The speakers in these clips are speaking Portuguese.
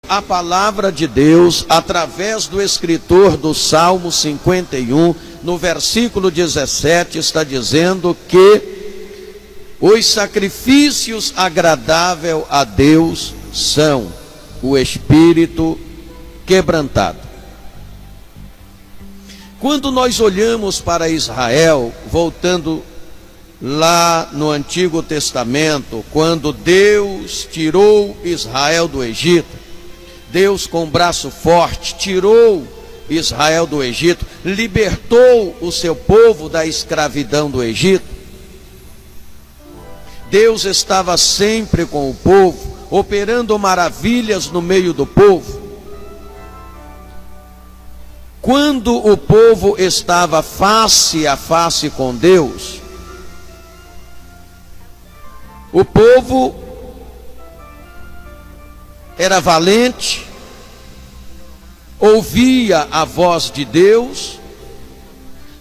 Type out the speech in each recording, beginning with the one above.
A palavra de Deus, através do escritor do Salmo 51, no versículo 17, está dizendo que os sacrifícios agradáveis a Deus são o espírito quebrantado. Quando nós olhamos para Israel, voltando lá no Antigo Testamento, quando Deus tirou Israel do Egito, Deus com braço forte tirou Israel do Egito, libertou o seu povo da escravidão do Egito. Deus estava sempre com o povo, operando maravilhas no meio do povo. Quando o povo estava face a face com Deus, o povo era valente, ouvia a voz de Deus,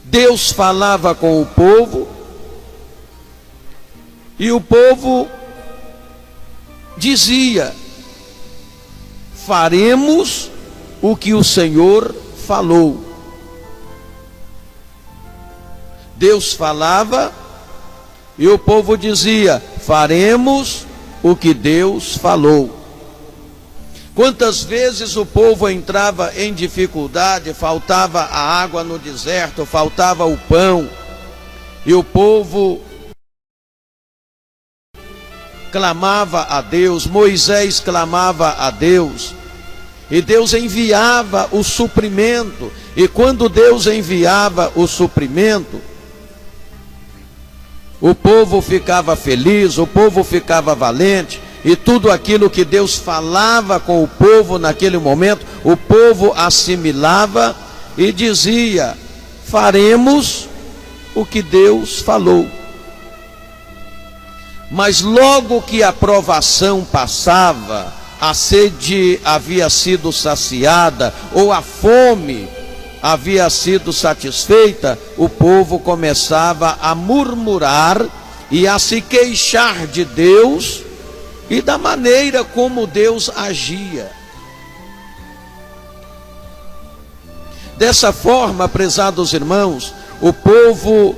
Deus falava com o povo, e o povo dizia: faremos o que o Senhor falou. Deus falava e o povo dizia: faremos o que Deus falou. Quantas vezes o povo entrava em dificuldade, faltava a água no deserto, faltava o pão, e o povo clamava a Deus, Moisés clamava a Deus, e Deus enviava o suprimento. E quando Deus enviava o suprimento, o povo ficava feliz, o povo ficava valente, e tudo aquilo que Deus falava com o povo naquele momento, o povo assimilava e dizia: faremos o que Deus falou. Mas logo que a provação passava, a sede havia sido saciada, ou a fome havia sido satisfeita, o povo começava a murmurar e a se queixar de Deus e da maneira como Deus agia. Dessa forma, prezados irmãos, o povo,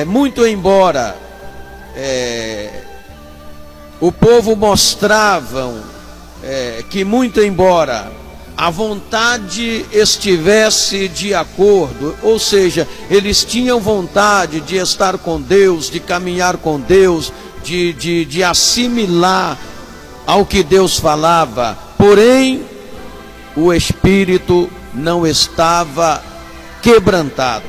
muito embora o povo mostravam que muito embora a vontade estivesse de acordo, ou seja, eles tinham vontade de estar com Deus, de caminhar com Deus, de assimilar ao que Deus falava, porém o espírito não estava quebrantado.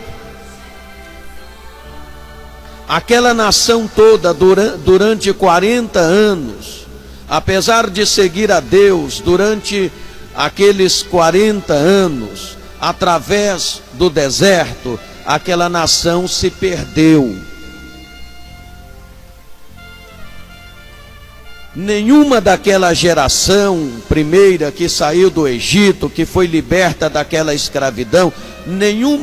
Aquela nação toda durante 40 anos, apesar de seguir a Deus durante aqueles 40 anos, através do deserto, aquela nação se perdeu. Nenhuma daquela geração primeira que saiu do Egito, que foi liberta daquela escravidão, nenhum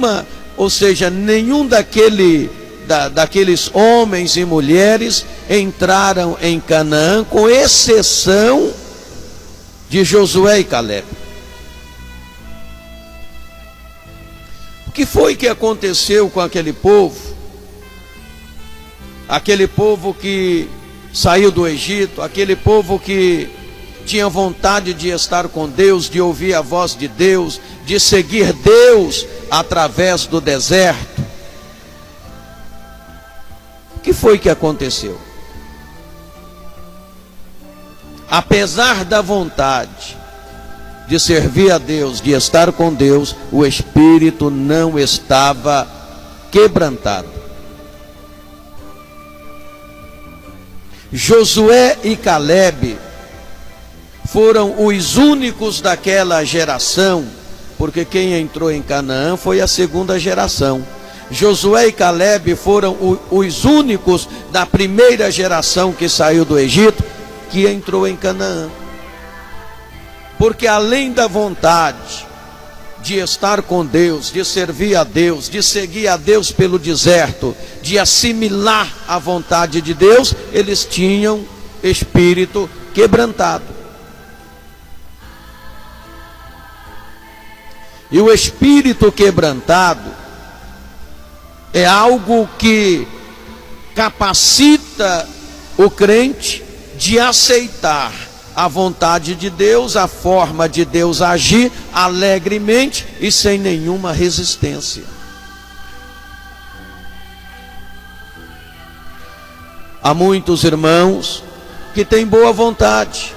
daqueles homens e mulheres entraram em Canaã, com exceção de Josué e Caleb. O que foi que aconteceu com aquele povo? Aquele povo que saiu do Egito, aquele povo que tinha vontade de estar com Deus, de ouvir a voz de Deus, de seguir Deus através do deserto. O que foi que aconteceu? Apesar da vontade de servir a Deus, de estar com Deus, o espírito não estava quebrantado. Josué e Caleb foram os únicos daquela geração, porque quem entrou em Canaã foi a segunda geração. Josué e Caleb foram os únicos da primeira geração que saiu do Egito, que entrou em Canaã. Porque além da vontade de estar com Deus, de servir a Deus, de seguir a Deus pelo deserto, de assimilar a vontade de Deus, eles tinham espírito quebrantado. E o espírito quebrantado é algo que capacita o crente de aceitar a vontade de Deus, a forma de Deus agir alegremente e sem nenhuma resistência. Há muitos irmãos que têm boa vontade,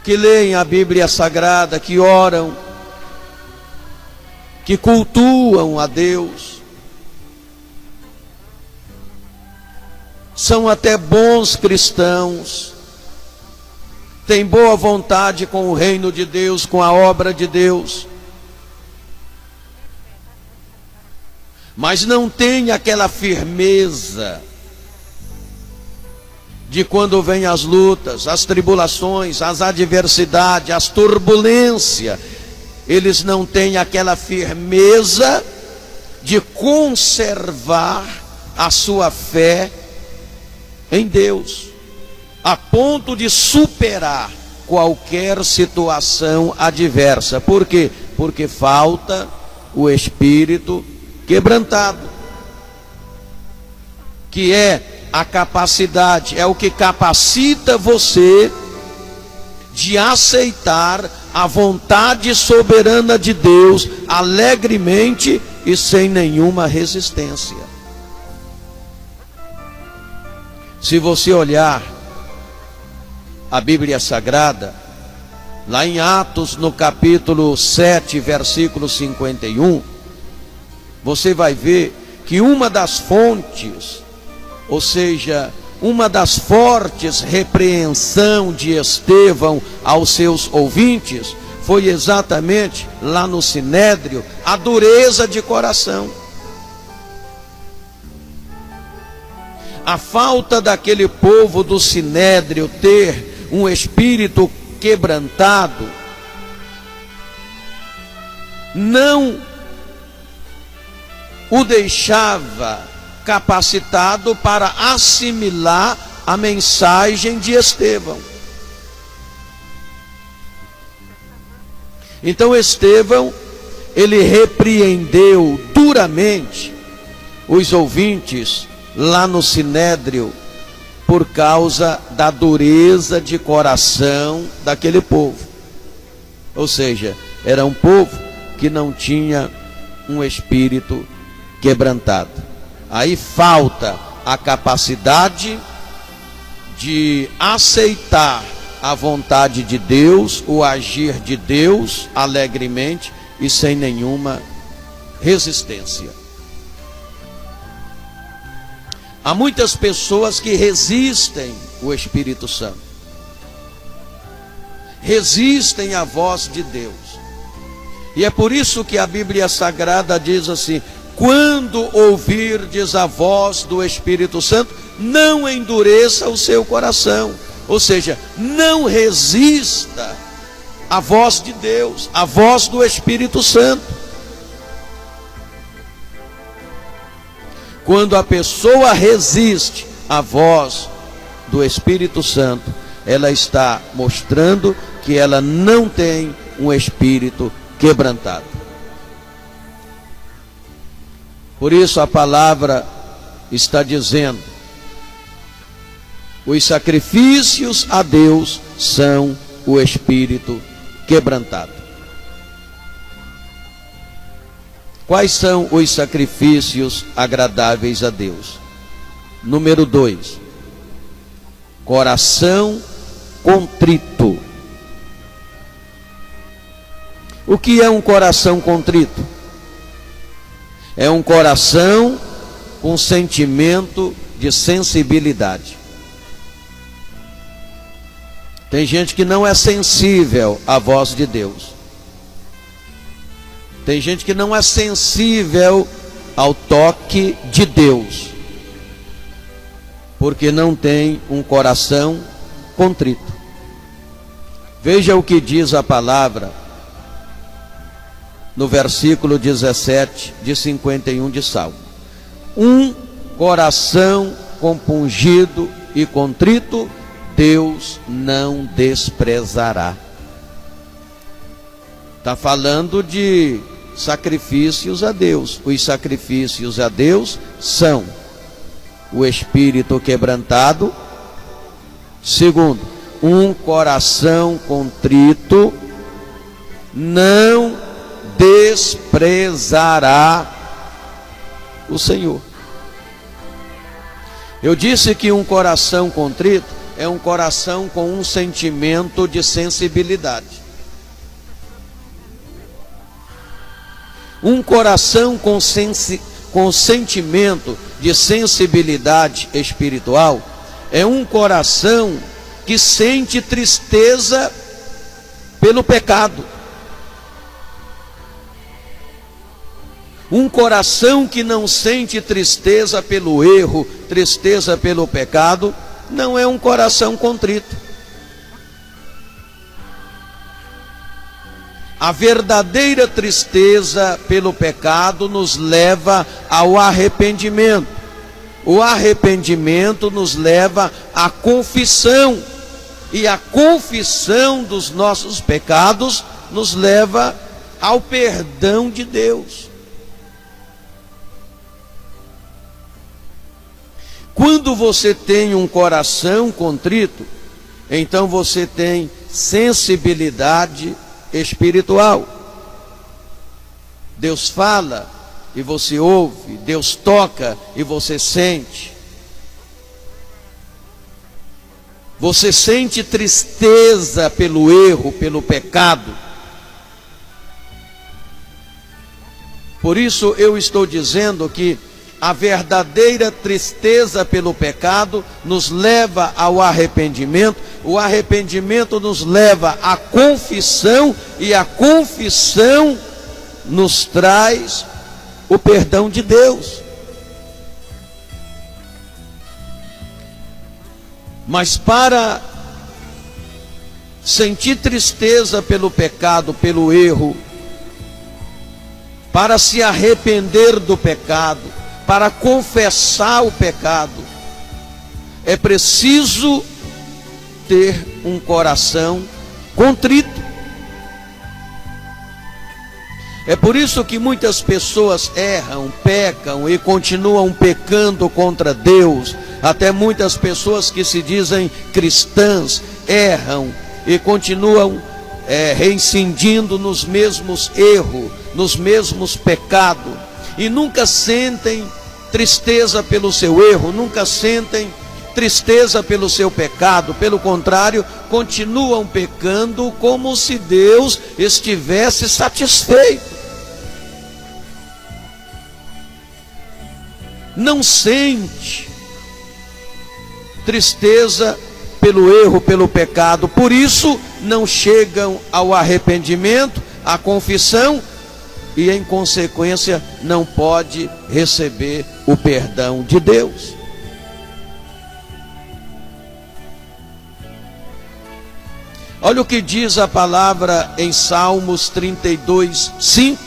que leem a Bíblia Sagrada, que oram, que cultuam a Deus, são até bons cristãos, têm boa vontade com o reino de Deus, com a obra de Deus, mas não têm aquela firmeza de quando vêm as lutas, as tribulações, as adversidades, as turbulências. Eles não têm aquela firmeza de conservar a sua fé em Deus, a ponto de superar qualquer situação adversa. Por quê? Porque falta o espírito quebrantado, que é a capacidade, é o que capacita você de aceitar a vontade soberana de Deus alegremente e sem nenhuma resistência. Se você olhar a Bíblia Sagrada, lá em Atos, no capítulo 7, versículo 51, você vai ver que uma das fontes, ou seja, uma das fortes repreensão de Estevão aos seus ouvintes, foi exatamente lá no Sinédrio, a dureza de coração. A falta daquele povo do Sinédrio ter um espírito quebrantado, não o deixava capacitado para assimilar a mensagem de Estevão. Então Estevão, ele repreendeu duramente os ouvintes lá no Sinédrio por causa da dureza de coração daquele povo. Ou seja, era um povo que não tinha um espírito quebrantado. Aí falta a capacidade de aceitar a vontade de Deus, o agir de Deus alegremente e sem nenhuma resistência. Há muitas pessoas que resistem o Espírito Santo, resistem à voz de Deus. E é por isso que a Bíblia Sagrada diz assim: quando ouvirdes a voz do Espírito Santo, não endureça o seu coração. Ou seja, não resista à voz de Deus, à voz do Espírito Santo. Quando a pessoa resiste à voz do Espírito Santo, ela está mostrando que ela não tem um espírito quebrantado. Por isso a palavra está dizendo: os sacrifícios a Deus são o espírito quebrantado. Quais são os sacrifícios agradáveis a Deus? Número 2, coração contrito. O que é um coração contrito? É um coração com sentimento de sensibilidade. Tem gente que não é sensível à voz de Deus. Tem gente que não é sensível ao toque de Deus, porque não tem um coração contrito. Veja o que diz a palavra no versículo 17 de 51 de Salmo: um coração compungido e contrito Deus não desprezará. Está falando de sacrifícios a Deus. Os sacrifícios a Deus são o espírito quebrantado. Segundo, um coração contrito não desprezará o Senhor. Eu disse que um coração contrito é um coração com um sentimento de sensibilidade. Um coração com sentimento de sensibilidade espiritual é um coração que sente tristeza pelo pecado. Um coração que não sente tristeza pelo erro, tristeza pelo pecado, não é um coração contrito. A verdadeira tristeza pelo pecado nos leva ao arrependimento. O arrependimento nos leva à confissão. E a confissão dos nossos pecados nos leva ao perdão de Deus. Quando você tem um coração contrito, então você tem sensibilidade espiritual. Deus fala e você ouve, Deus toca e você sente. Você sente tristeza pelo erro, pelo pecado. Por isso eu estou dizendo que a verdadeira tristeza pelo pecado nos leva ao arrependimento, o arrependimento nos leva à confissão, e a confissão nos traz o perdão de Deus. Mas para sentir tristeza pelo pecado, pelo erro, para se arrepender do pecado, para confessar o pecado, é preciso ter um coração contrito. É por isso que muitas pessoas erram, pecam e continuam pecando contra Deus. Até muitas pessoas que se dizem cristãs erram e continuam reincidindo nos mesmos erros, nos mesmos pecados. E nunca sentem tristeza pelo seu erro, nunca sentem tristeza pelo seu pecado. Pelo contrário, continuam pecando como se Deus estivesse satisfeito. Não sente tristeza pelo erro, pelo pecado. Por isso, não chegam ao arrependimento, à confissão, e em consequência não pode receber o perdão de Deus. Olha o que diz a palavra em Salmos 32, 5.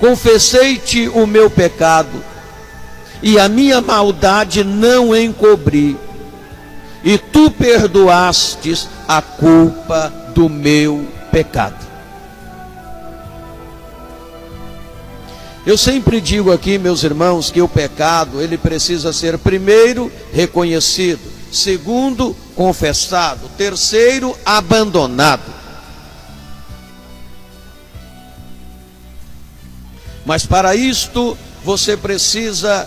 Confessei-te o meu pecado, e a minha maldade não encobri, e tu perdoastes a culpa do meu pecado. Eu sempre digo aqui, meus irmãos, que o pecado, ele precisa ser primeiro reconhecido, segundo confessado, terceiro abandonado. Mas para isto você precisa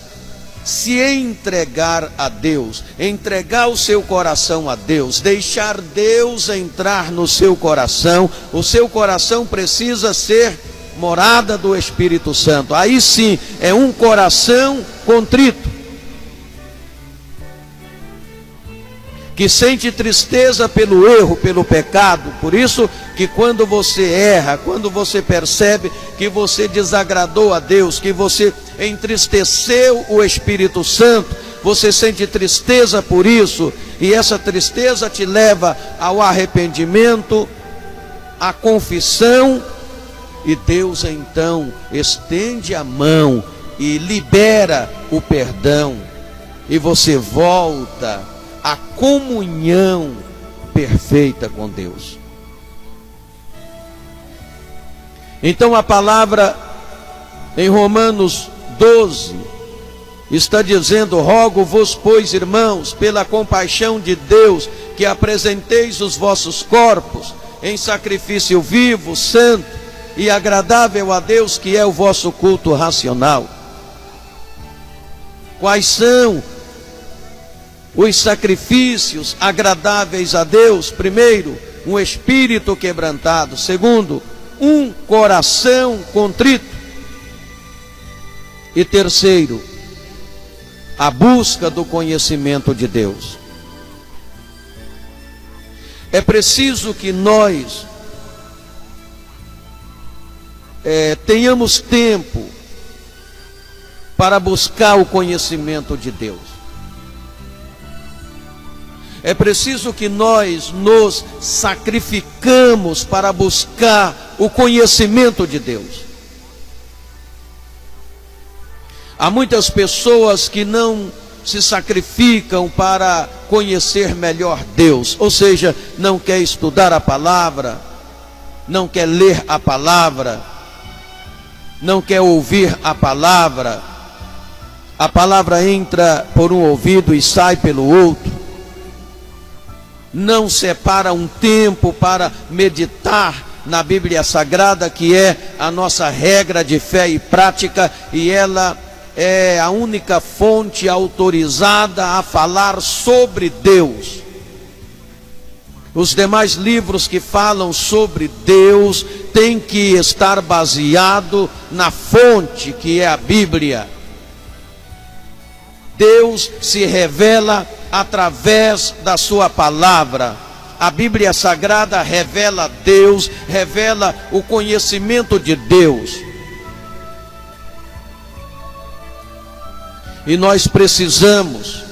se entregar a Deus, entregar o seu coração a Deus, deixar Deus entrar no seu coração. O seu coração precisa ser morada do Espírito Santo. Aí sim é um coração contrito, que sente tristeza pelo erro, pelo pecado. Por isso que quando você erra, quando você percebe que você desagradou a Deus, que você entristeceu o Espírito Santo, você sente tristeza por isso, e essa tristeza te leva ao arrependimento, à confissão, e Deus então estende a mão e libera o perdão, e você volta à comunhão perfeita com Deus. Então a palavra em Romanos 12 está dizendo: rogo-vos, pois, irmãos, pela compaixão de Deus, que apresenteis os vossos corpos em sacrifício vivo, santo e agradável a Deus, que é o vosso culto racional. Quais são os sacrifícios agradáveis a Deus? Primeiro, um espírito quebrantado. Segundo, um coração contrito. E terceiro, a busca do conhecimento de Deus. É preciso que nós tenhamos tempo para buscar o conhecimento de Deus. É preciso que nós nos sacrificamos para buscar o conhecimento de Deus. Há muitas pessoas que não se sacrificam para conhecer melhor Deus, ou seja, não quer estudar a palavra, não quer ler a palavra, não quer ouvir a palavra entra por um ouvido e sai pelo outro, não separa um tempo para meditar na Bíblia Sagrada, que é a nossa regra de fé e prática, e ela é a única fonte autorizada a falar sobre Deus. Os demais livros que falam sobre Deus têm que estar baseado na fonte, que é a Bíblia. Deus se revela através da sua palavra. A Bíblia Sagrada revela Deus, revela o conhecimento de Deus. E nós precisamos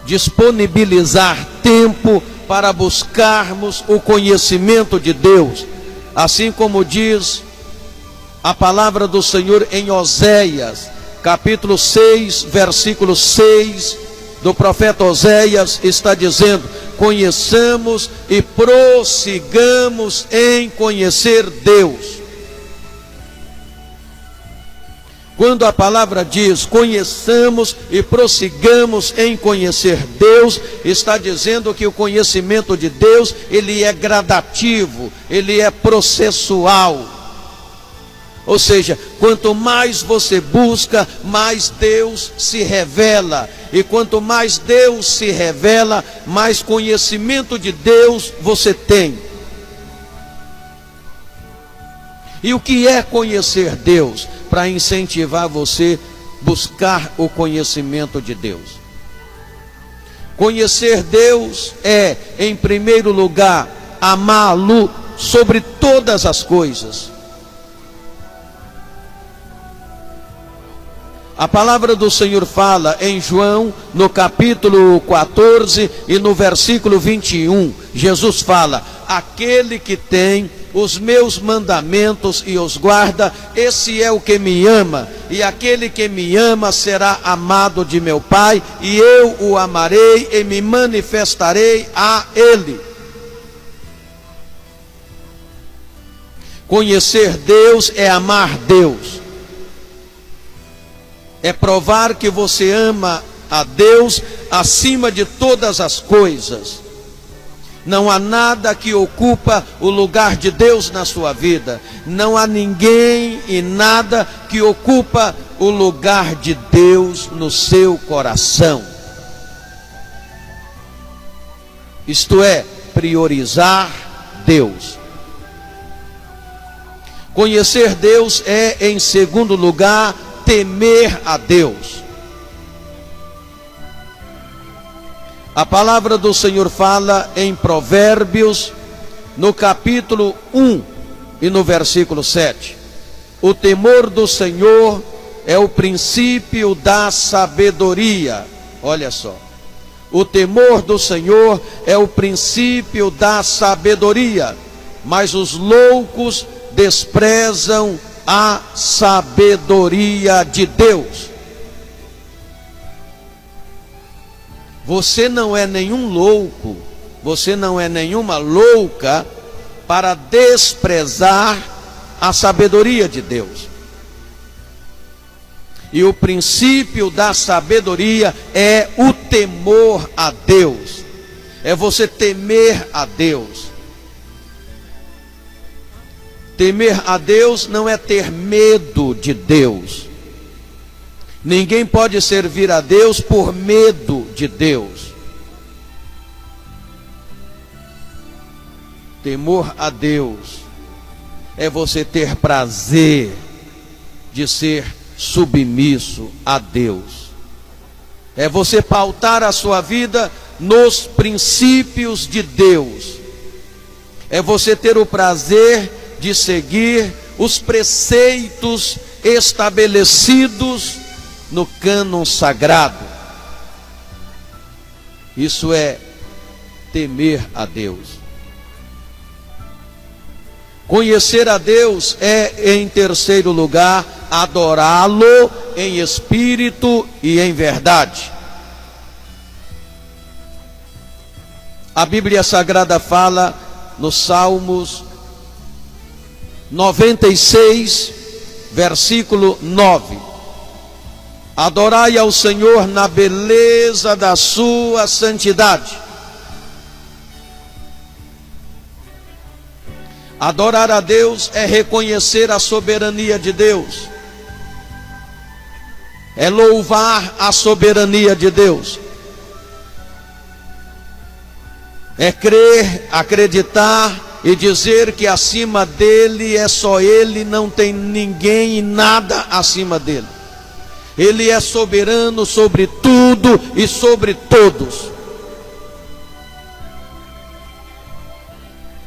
disponibilizar tempo para buscarmos o conhecimento de Deus, assim como diz a palavra do Senhor em Oséias, capítulo 6, versículo 6, do profeta Oséias, está dizendo: conheçamos e prossigamos em conhecer Deus. Quando a palavra diz conheçamos e prossigamos em conhecer Deus, está dizendo que o conhecimento de Deus, ele é gradativo, ele é processual. Ou seja, quanto mais você busca, mais Deus se revela. E quanto mais Deus se revela, mais conhecimento de Deus você tem. E o que é conhecer Deus? Para incentivar você a buscar o conhecimento de Deus. Conhecer Deus é, em primeiro lugar, amá-lo sobre todas as coisas. A palavra do Senhor fala em João, no capítulo 14 e no versículo 21. Jesus fala: aquele que tem os meus mandamentos e os guarda, esse é o que me ama, e aquele que me ama será amado de meu Pai, e eu o amarei e me manifestarei a ele. Conhecer Deus é amar Deus, é provar que você ama a Deus acima de todas as coisas. Não há nada que ocupa o lugar de Deus na sua vida. Não há ninguém e nada que ocupa o lugar de Deus no seu coração. Isto é, priorizar Deus. Conhecer Deus é, em segundo lugar, temer a Deus. A palavra do Senhor fala em Provérbios, no capítulo 1 e no versículo 7. O temor do Senhor é o princípio da sabedoria. Olha só. O temor do Senhor é o princípio da sabedoria, mas os loucos desprezam a sabedoria de Deus. Você não é nenhum louco você não é nenhuma louca para desprezar a sabedoria de Deus. E o princípio da sabedoria é o temor a Deus. É você temer a Deus. Temer a Deus não é ter medo de Deus. Ninguém pode servir a Deus por medo de Deus. Temor a Deus é você ter prazer de ser submisso a Deus. É você pautar a sua vida nos princípios de Deus. É você ter o prazer de seguir os preceitos estabelecidos no cânon sagrado. Isso é temer a Deus. Conhecer a Deus é, em terceiro lugar, adorá-lo em espírito e em verdade. A Bíblia Sagrada fala nos Salmos 96, versículo 9: adorai ao Senhor na beleza da sua santidade. Adorar a Deus é reconhecer a soberania de Deus, é louvar a soberania de Deus, é crer, acreditar e dizer que acima dele é só ele, não tem ninguém e nada acima dele. Ele é soberano sobre tudo e sobre todos.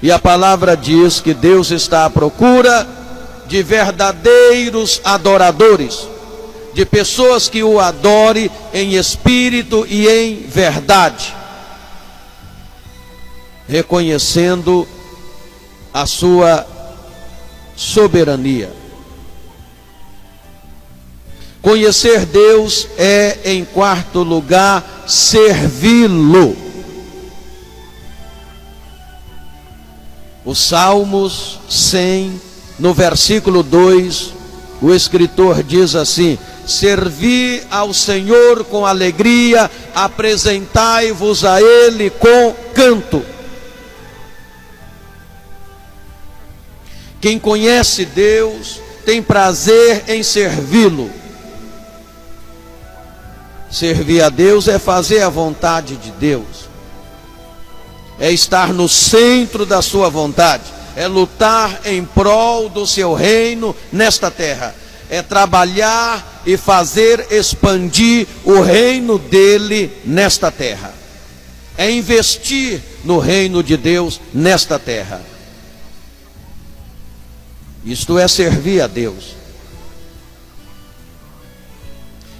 E a palavra diz que Deus está à procura de verdadeiros adoradores, de pessoas que o adorem em espírito e em verdade, reconhecendo a sua soberania. Conhecer Deus é, em quarto lugar, servi-lo. Os Salmos 100, no versículo 2, o escritor diz assim: servi ao Senhor com alegria, apresentai-vos a Ele com canto. Quem conhece Deus tem prazer em servi-lo. Servir a Deus é fazer a vontade de Deus, é estar no centro da sua vontade, é lutar em prol do seu reino nesta terra, é trabalhar e fazer expandir o reino dele nesta terra, é investir no reino de Deus nesta terra. Isto é servir a Deus.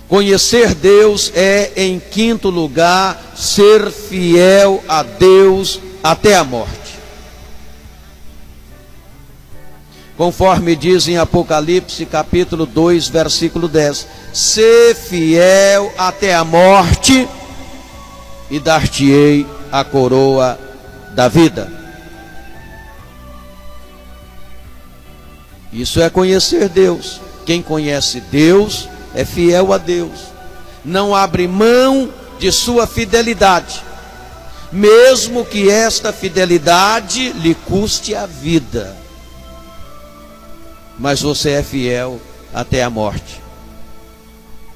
Conhecer Deus é, em quinto lugar, ser fiel a Deus até a morte. Conforme diz em Apocalipse capítulo 2, versículo 10: ser fiel até a morte e dar-te-ei a coroa da vida. Isso é conhecer Deus. Quem conhece Deus é fiel a Deus, não abre mão de sua fidelidade, mesmo que esta fidelidade lhe custe a vida. Mas você é fiel até a morte.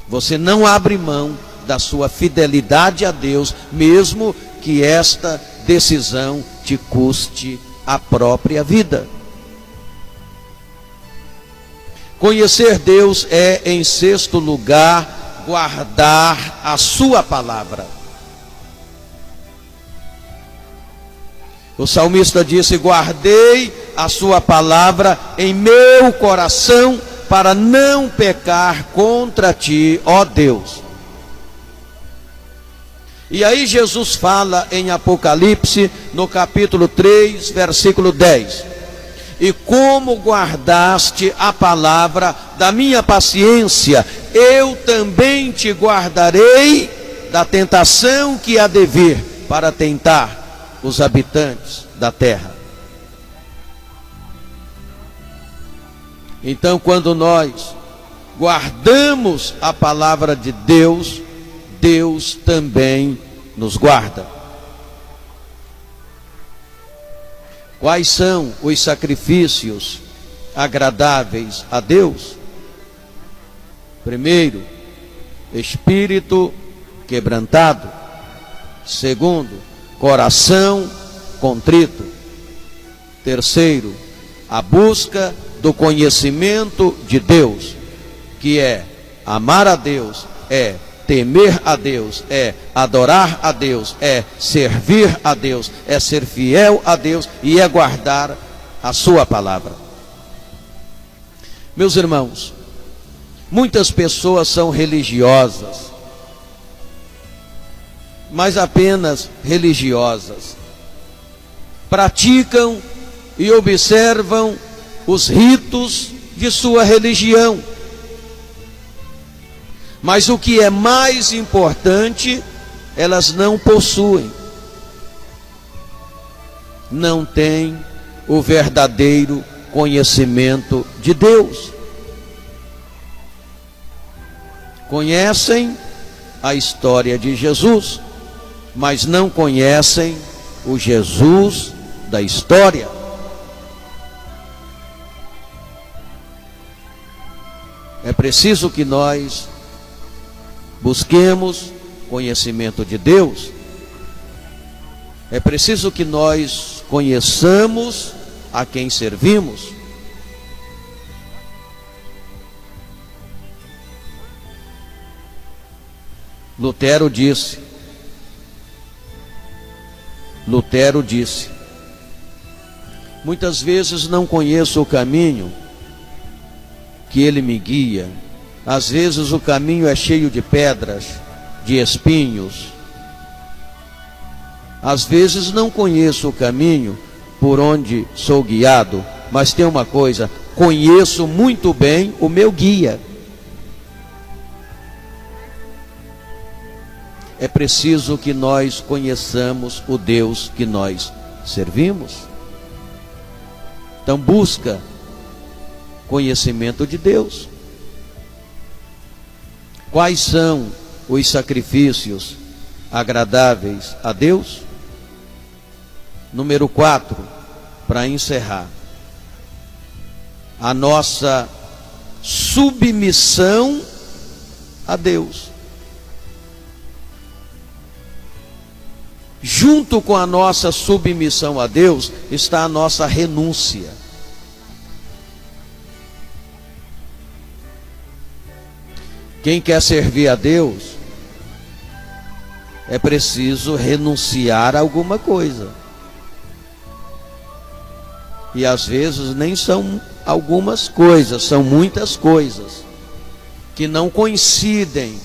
Você não abre mão da sua fidelidade a Deus, mesmo que esta decisão te custe a própria vida. Conhecer Deus é, em sexto lugar, guardar a sua palavra. O salmista disse: guardei a sua palavra em meu coração para não pecar contra ti, ó Deus. E aí Jesus fala em Apocalipse, no capítulo 3, versículo 10: e como guardaste a palavra da minha paciência, eu também te guardarei da tentação que há de vir para tentar, os habitantes da terra. Então, quando nós guardamos a palavra de Deus, Deus também nos guarda. Quais são os sacrifícios agradáveis a Deus? Primeiro, espírito quebrantado. Segundo, coração contrito. Terceiro, a busca do conhecimento de Deus, que é amar a Deus, é temer a Deus, é adorar a Deus, é servir a Deus, é ser fiel a Deus e é guardar a sua palavra. Meus irmãos, muitas pessoas são religiosas, mas apenas religiosas. Praticam e observam os ritos de sua religião. Mas o que é mais importante, elas não possuem. Não têm o verdadeiro conhecimento de Deus. Conhecem a história de Jesus, mas não conhecem o Jesus da história. É preciso que nós busquemos conhecimento de Deus. É preciso que nós conheçamos a quem servimos. Lutero disse, muitas vezes não conheço o caminho que ele me guia. Às vezes o caminho é cheio de pedras, de espinhos. Às vezes não conheço o caminho por onde sou guiado, mas tem uma coisa, conheço muito bem o meu guia. É preciso que nós conheçamos o Deus que nós servimos. Então busca conhecimento de Deus. Quais são os sacrifícios agradáveis a Deus? Número 4, para encerrar, a nossa submissão a Deus. Junto com a nossa submissão a Deus está a nossa renúncia. Quem quer servir a Deus, é preciso renunciar a alguma coisa. E às vezes nem são algumas coisas, são muitas coisas que não coincidem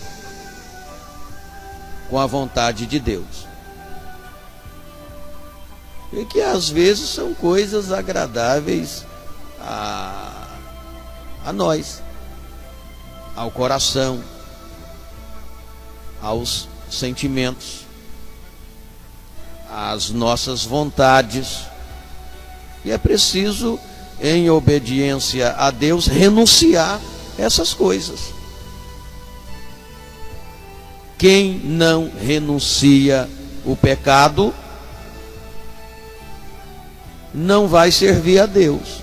com a vontade de Deus. E que às vezes são coisas agradáveis a nós, ao coração, aos sentimentos, às nossas vontades. E é preciso, em obediência a Deus, renunciar a essas coisas. Quem não renuncia o pecado, não vai servir a Deus.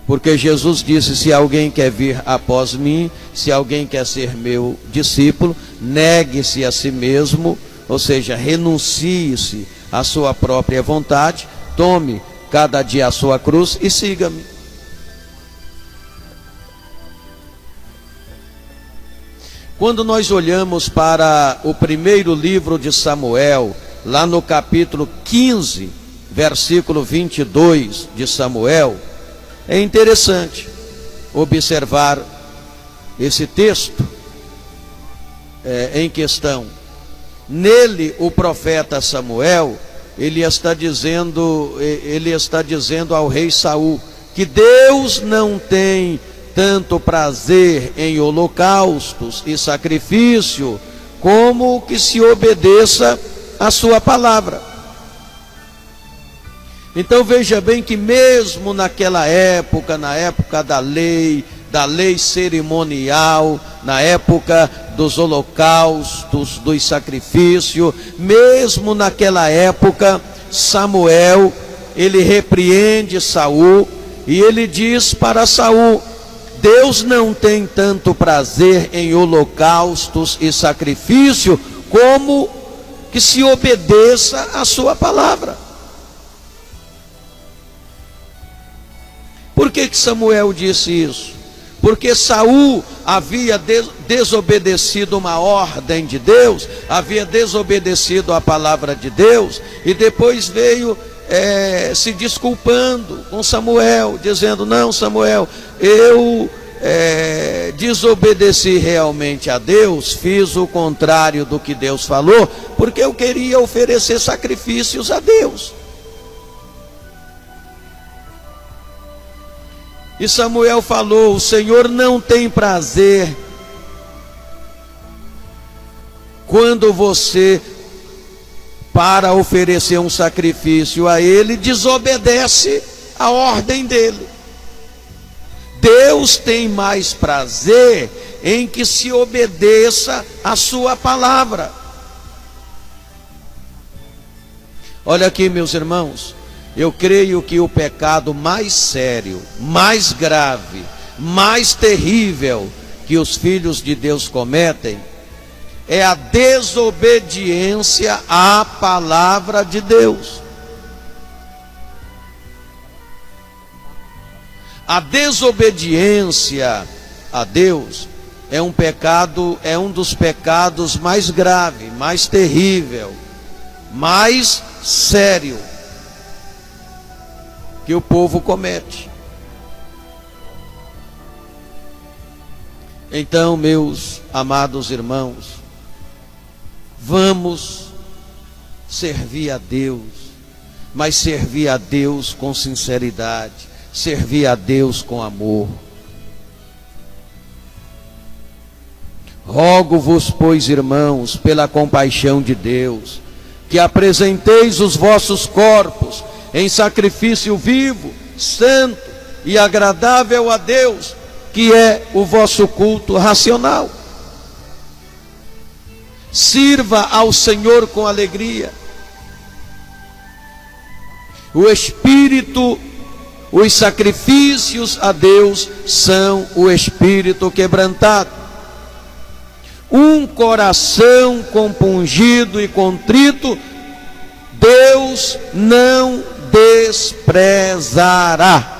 Porque Jesus disse, se alguém quer vir após mim, se alguém quer ser meu discípulo, negue-se a si mesmo, ou seja, renuncie-se à sua própria vontade, tome cada dia a sua cruz e siga-me. Quando nós olhamos para o primeiro livro de Samuel, lá no capítulo 15, versículo 22 de Samuel, é interessante observar esse texto em questão. Nele, o profeta Samuel, ele está dizendo ao rei Saul que Deus não tem tanto prazer em holocaustos e sacrifício como que se obedeça a sua palavra. Então veja bem que mesmo naquela época, na época da lei cerimonial, na época dos holocaustos, dos sacrifícios, mesmo naquela época, Samuel, ele repreende Saul e ele diz para Saul: Deus não tem tanto prazer em holocaustos e sacrifício como que se obedeça a sua palavra. Por que Samuel disse isso? Porque Saul havia desobedecido uma ordem de Deus, havia desobedecido a palavra de Deus, e depois veio se desculpando com Samuel, dizendo: não, Samuel, eu desobedeci realmente a Deus, fiz o contrário do que Deus falou, porque eu queria oferecer sacrifícios a Deus. E Samuel falou: o Senhor não tem prazer quando você, para oferecer um sacrifício a Ele, desobedece a ordem dele. Deus tem mais prazer em que se obedeça a sua palavra. Olha aqui, meus irmãos, eu creio que o pecado mais sério, mais grave, mais terrível que os filhos de Deus cometem é a desobediência à palavra de Deus. A desobediência a Deus é um pecado, é um dos pecados mais graves, mais terrível, mais sério que o povo comete. Então, meus amados irmãos, vamos servir a Deus, mas servir a Deus com sinceridade, servir a Deus com amor. Rogo-vos, pois, irmãos, pela compaixão de Deus, que apresenteis os vossos corpos em sacrifício vivo, santo e agradável a Deus, que é o vosso culto racional. Sirva ao Senhor com alegria. O Espírito, os sacrifícios a Deus são o espírito quebrantado. Um coração compungido e contrito, Deus não desprezará.